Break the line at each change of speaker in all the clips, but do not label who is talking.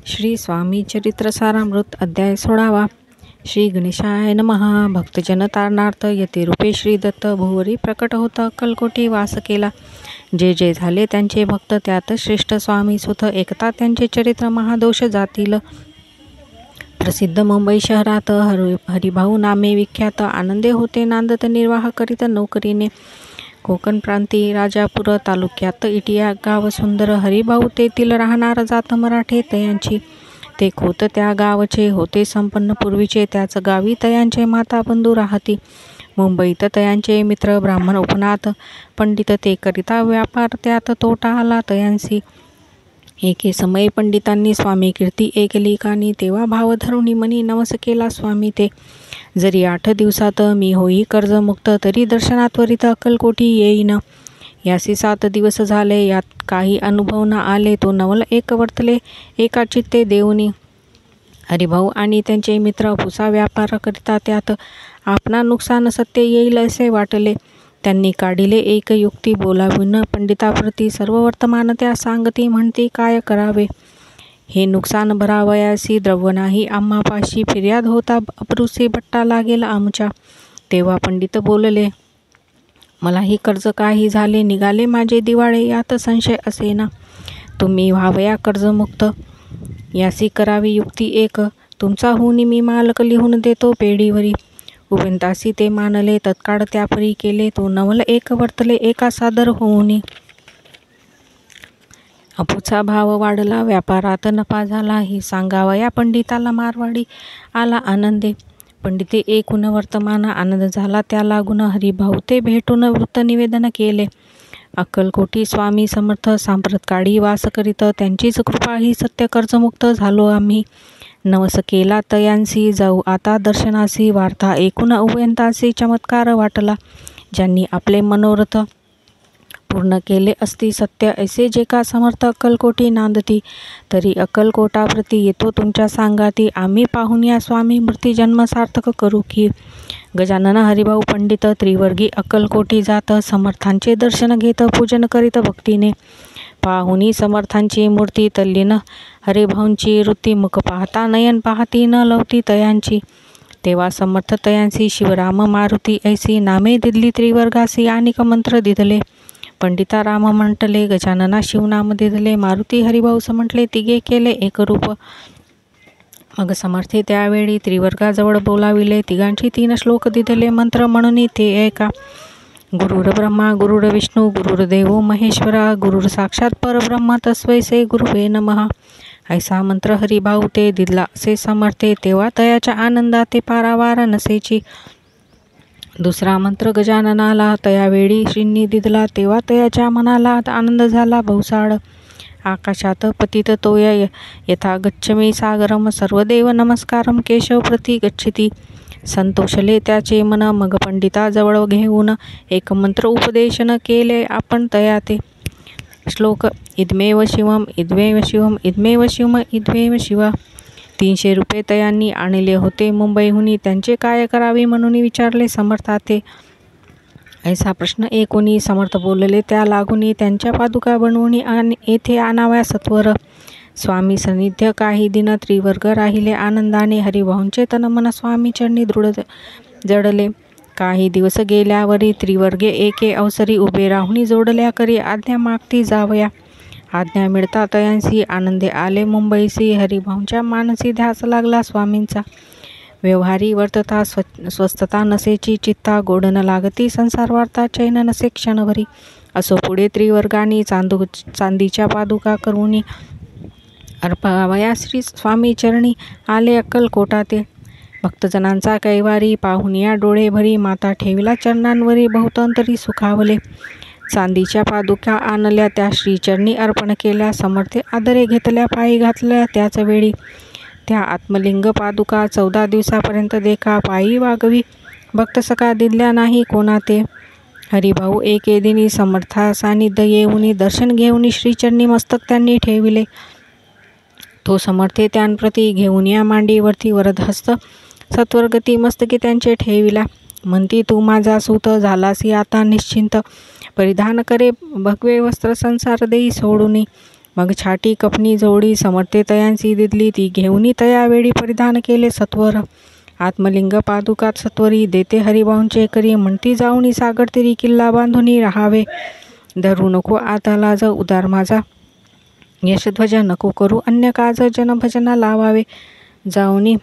श्री स्वामी चरित्र सारामृत अध्याय 16वा. श्री गणेशाय नमः. भक्तजन तारणार्थ यतिरूपे श्री दत्त भुवरी प्रकट होता अक्कलकोटी वास केला. जे जे झाले त्यांचे भक्त त्यात श्रेष्ठ स्वामी सुत एकता त्यांचे चरित्र महादोष जातील. प्रसिद्ध मुंबई शहरात हरिभाऊ नामे विख्यात आनंदे होते नांदत निर्वाह करीत नोकरीने. कोकण प्रांती राजापूर तालुक्यात इटिया गाव सुंदर. हरिभाऊ तेथील राहणार जात मराठे तयांची. ते खोत त्या गावचे होते संपन्न पूर्वीचे. त्याच गावी तयांचे माता बंधू राहती. मुंबईत तयांचे मित्र ब्राह्मण उपनाथ पंडित ते करिता व्यापार त्यात तोटा आला तयांसी. एके समय पंडितांनी स्वामी कीर्ती ऐकली कानी. तेव्हा भाव धरुणी मनी नवस केला स्वामी ते. जरी 8 दिवसात मी होई कर्जमुक्त तरी दर्शनात त्वरित अक्कलकोटी येईन. यासी 7 दिवस झाले यात काही अनुभव न आले. तो नवल एक वर्तले एका चित्ते देऊनी. हरिभाऊ आणि त्यांचे मित्र पुसा व्यापार करिता त्यात आपणा नुकसान सत्य येईल असे वाटले. त्यांनी काढिले एक युक्ती बोलाविन पंडिताप्रती सर्व वर्तमान त्या सांगती म्हणती काय करावे. हे नुकसान भरावयासी द्रव्य नाही आम्हापाशी फिर्याद होता अपरुसी भट्टा लागेल आमच्या. तेव्हा पंडित बोलले मलाही कर्ज काही झाले निघाले माझे दिवाळे यात संशय असेना. तुम्ही व्हावया कर्जमुक्त यासी करावी युक्ती एक. तुमचा होऊन मी मालक लिहून देतो पेढीवरी. उभयतासी ते मानले तत्काळ त्यापरी केले. तो नवल एक वर्तले एका सादर होऊनी. अपुचा भाव वाढला व्यापारात नफा झाला. ही सांगावया पंडिताला मारवाडी आला आनंदे. पंडिते एकूण वर्तमान आनंद झाला त्या लागून. हरिभाऊ ते भेटून वृत्त निवेदन केले. अक्कलकोटी स्वामी समर्थ सांप्रतकाळी वास करीत त्यांचीच कृपा ही सत्य कर्जमुक्त झालो आम्ही. नवस केला तयांसी जाऊ आता दर्शनासी. वार्ता एकूण उभयंतासी चमत्कार वाटला. ज्यांनी आपले मनोरथ पूर्ण केले असती सत्य ऐसे जे का समर्थ अक्कलकोटी नांदती. तरी अक्कलकोटाप्रती येतो तुमच्या सांगाती. आम्ही पाहून या स्वामी मूर्ती जन्म सार्थक करू की. गजानन हरिभाऊ पंडित त्रिवर्गी अक्कलकोटी जात. समर्थांचे दर्शन घेत पूजन करीत भक्तीने. पाहुनी समर्थांची मूर्ती तल्लीन हरिभाऊंची वृत्ती. मुख पाहता नयन पाहती न लवती तयांची. तेव्हा समर्थ तयांसी शिवराम मारुती ऐसी नामे दिदली त्रिवर्गासी. अनेक मंत्र दिदले पंडिता राम म्हटले. गजानना शिवनाम दिदले. मारुती हरिभाऊ म्हटले. तिघे केले एकरूप. मग समर्थे त्यावेळी त्रिवर्गाजवळ बोलाविले. तिघांची 3 श्लोक दिदले मंत्र म्हणून ते ऐका. गुरुर ब्रह्मा गुरुर विष्णू गुरुर्देवो महेश्वरा गुरुर साक्षात परब्रह्म तस्मै से गुरुवे नमः. ऐसा मंत्र हरिभाऊ ते दिदला असे समर्थे. तेव्हा तयाच्या आनंदात ते पारावार नसेची. दुसरा मंत्र गजाननाला तयावेळी श्रींनी दिदला. तेव्हा तयाच्या मनाला आनंद झाला बहुसाळ. आकाशात पतित तोय यथा गच्छमी सागरम. सर्वदेव नमस्कारम केशव प्रति गच्छति. संतोषले त्याचे मन. मग पंडिताजवळ घेऊन एक मंत्र उपदेशन केले आपण तया ते. श्लोक इदमेव शिवम इदमेव शिवम इदमेव शिवम इदमेव शिव. 300 रुपये तयांनी आणले होते मुंबईहुनी. त्यांचे काय करावे म्हणून विचारले समर्थाते. ऐसा प्रश्न एकोणी समर्थ बोलले. त्या लागून त्यांच्या पादुका बनवून येथे आणाव्या सत्वर. स्वामी सान्निध्य काही दिन त्रिवर्ग राहिले आनंदाने. हरिभाऊंचे तन मन स्वामी चरणी दृढ जडले. काही दिवस गेल्यावरी त्रिवर्गे एके अवसरी उभे राहुनी जोडल्या करी आज्ञा मागती जावया. आज्ञा मिळता तयांसी आनंदे आले मुंबईसी. हरिभाऊंच्या मानसी ध्यास लागला स्वामींचा. व्यवहारी वर्तता स्वस्थता नसेची चित्ता. गोड न लागती संसार वार्ता चैन नसे क्षणभरी. असो पुढे त्रिवर्गानी चांदीच्या पादुका करूनी अर्पावया श्री स्वामी चरणी आले अक्कलकोटाते. भक्तजनांचा कैवारी पाहून या डोळे भरी. माता ठेविला चरणांवरी बहुतंतरी सुखावले. चांदीच्या पादुका आणल्या त्या श्रीचरणी अर्पण केल्या. समर्थे आदरे घेतल्या पायी घातल्या त्याच वेळी. त्या आत्मलिंग पादुका 14 दिवसापर्यंत देखा पायी वागवी. भक्त सका दिदल्या नाही कोणा ते. हरिभाऊ एके दिनी समर्था सानिध्य येऊनी दर्शन घेऊनी श्रीचरणी मस्तक त्यांनी ठेविले. तो समर्थे त्यांप्रती घेऊन या मांडीवरती वरदहस्त सत्वरगती मस्तकी त्यांचे ठेविला. म्हणती तू माझा सूत झालासी आता निश्चिंत. परिधान करे भगवे वस्त्र संसार देई सोडूनी. मग छाटी कपनी जोडी समर्थे तयांसी दिदली, ती घेऊनी तया वेळी परिधान केले सत्वर. आत्मलिंग पादुकात सत्वरी, देते हरिभाऊंचे करी, म्हणती जाऊनी सागर तिरी, किल्ला बांधुनी राहावे. धरू नको आता लाज, उदार माझा यशध्वज, नको करू अन्य काज, जनभजना लावावे. जाऊनी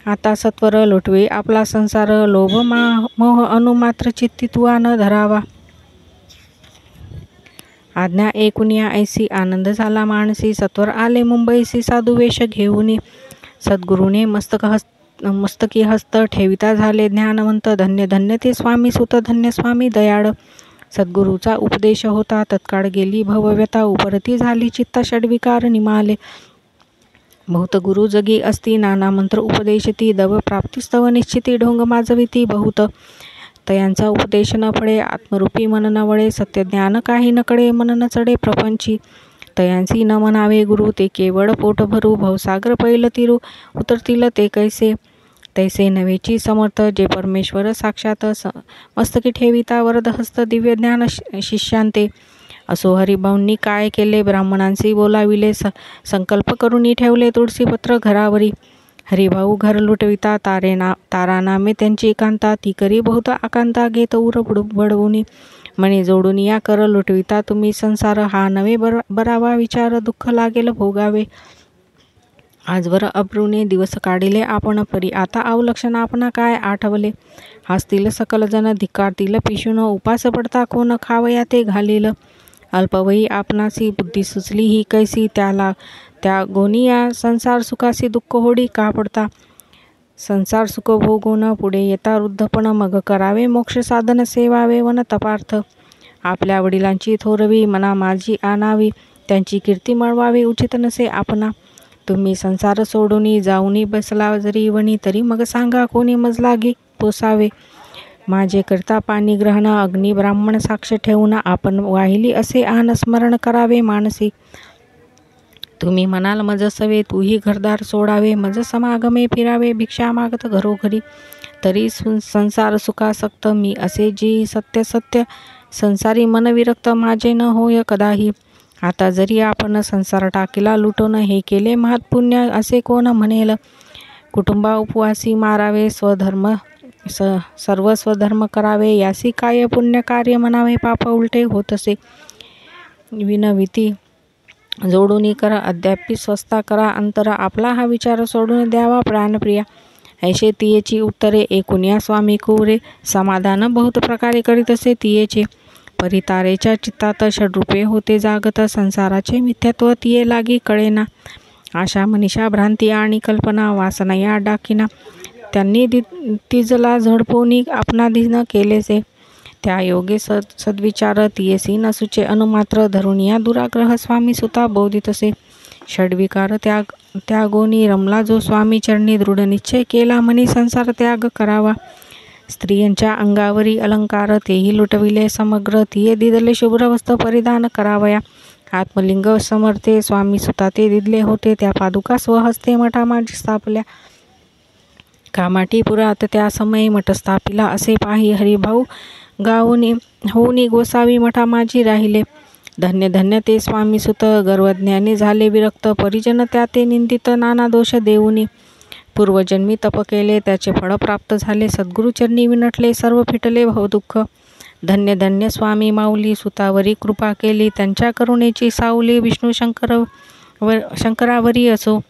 आता सत्वर, लोटवे आपला संसार, लोभ मोह अनुमात्र चित्ती तुआ न धरावा. आज्ञा ऐकुनिया ऐसी, आनंद झाला मानसी, सत्वर आले मुंबईसी, साधू वेश घेऊनी. सद्गुरूने मस्तकी हस्त, ठेविता झाले ज्ञानवंत, धन्य धन्य ते स्वामी सुत, धन्य स्वामी दयाळ. सद्गुरूचा उपदेश होता, तत्काळ गेली भवव्यथा, उपरती झाली चित्ता षड्विकार निमाले. बहुत गुरु जगी असती, नाना मंत्र उपदेशती, दव प्राप्तिस्तव निश्चिती, ढोंग माजविती बहुत. तयांचा उपदेश न फळे, आत्मरूपी मन न वळे, सत्यज्ञान काही न कळे, मन न चढे प्रपंची. तयांसी न म्हणावे गुरु, ते केवळ पोट भरू, भवसागर पैल तिरू, उतरतील ते कैसे. तैसे नव्हेची समर्थ, जे परमेश्वर साक्षात, मस्तकी ठेविता वरद हस्त, दिव्य ज्ञान शिष्यांते. असो हरिभाऊंनी काय केले, ब्राह्मणांशी बोलाविले, संकल्प करूनी ठेवले तुळशीपत्र घरावरी. हरिभाऊ घर लुटविता, तारा नामे त्यांची एकांता, ती करी बहुत आकांता, घेत उर बडवुनी. मणी जोडून या कर लुटविता तुम्ही संसार, हा नवे बरावा विचार, दुःख लागेल भोगावे. आजवर अब्रूने दिवस काढिले आपण परी, आता अवलक्षण आपणा काय आठवले. हसतील सकल जन, धिक्कारतील पिशून, उपास पडता कोण, खावया ते घालील. अल्पवयी आपणासी बुद्धी सुचली ही कैसी, त्या गोनिया संसार सुखासी दुःख होडी का पडता. संसार सुख भोगून पुढे येता वृद्धपण, मग करावे मोक्ष साधन, सेवावे वन तपार्थ. आपल्या वडिलांची थोरवी, मना माझी आणावी, त्यांची कीर्ती मिळवावी उचित नसे आपणा. तुम्ही संसार सोडूनी जाऊनी बसला जरी वणी, तरी मग सांगा कोणी मजलागी पोसावे. माझे करता पाणी ग्रहण, अग्नी ब्राह्मण साक्ष ठेवून, आपण वाहिली असे आन स्मरण करावे मानसी. तुम्ही म्हणाल मज सवे, तूही घरदार सोडावे, मज समागमे फिरावे, भिक्षा मागत घरोघरी. तरी संसार सुखासक्त, मी असे जी सत्य संसारी मन विरक्त, माझे न होय कदाही. आता जरी आपण संसार टाकीला लुटून, हे केले महत्पुण्य असे कोण म्हणेल. कुटुंबा उपवासी मारावे, सर्व स्वधर्म करावे, यासी काय पुण्य कार्य म्हणावे, पाप उलटे होत असे. विनविती जोडून करा, अद्यापी स्वस्ता करा अंतर, आपला हा विचार सोडून द्यावा प्राणप्रिया. ऐशे तियेची उत्तरे, ऐकुनिया स्वामी कुवरे, समाधान बहुत प्रकारे करीत असे तियेचे. परितारेच्या चित्तात षड्रूपे होते जागत, संसाराचे मिथ्यात्व तिये लागी कळेना. आशा मनीषा भ्रांती आणि कल्पना, वासना या डाकीना, त्यांनी तिजला झडपोनी आपणाधीन केलेसे. त्या योगे सद्विचार तियेसी नसुचे अनुमात्र, धरून या दुराग्रह स्वामी सुता बोधितसे. षड्विकार त्यागोनी रमला जो स्वामी चरणी, दृढ निश्चय केला मनी संसार त्याग करावा. स्त्रियांच्या अंगावरी अलंकार, तेही लुटविले समग्र, तिये दिदले शुभ्र वस्त्र परिधान करावया. आत्मलिंग समर्थे स्वामी सुता ते दिदले होते, त्या पादुका स्वहस्ते मठा माझी स्थापल्या. कामाठीपुरात त्या समयी मठ स्थापिला, असे पाही हरिभाऊ गावूनी होऊनी गोसावी मठा माझी राहिले. धन्य धन्य ते स्वामी सुत, गर्वज्ञानी झाले विरक्त, परिजन त्या ते निंदित, नाना दोष देऊनी. पूर्वजन्मी तप केले, त्याचे फळ प्राप्त झाले, सद्गुरुचरणी विनटले, सर्व फिटले भवदुःख. धन्य धन्य स्वामी माऊली, सुतावरी कृपा केली, त्यांच्या करुणेची सावली विष्णू शंकरावरी असो.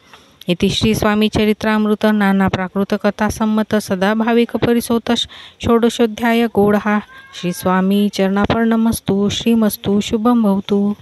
इति श्री स्वामी चरित्रामृत, नाना प्राकृत कथा संमत, सदा भाविक परिसोत, षोडशोध्याय गोड हा. श्री स्वामी चरणार्पणमस्तु. श्रीमस्तु शुभम भवतु.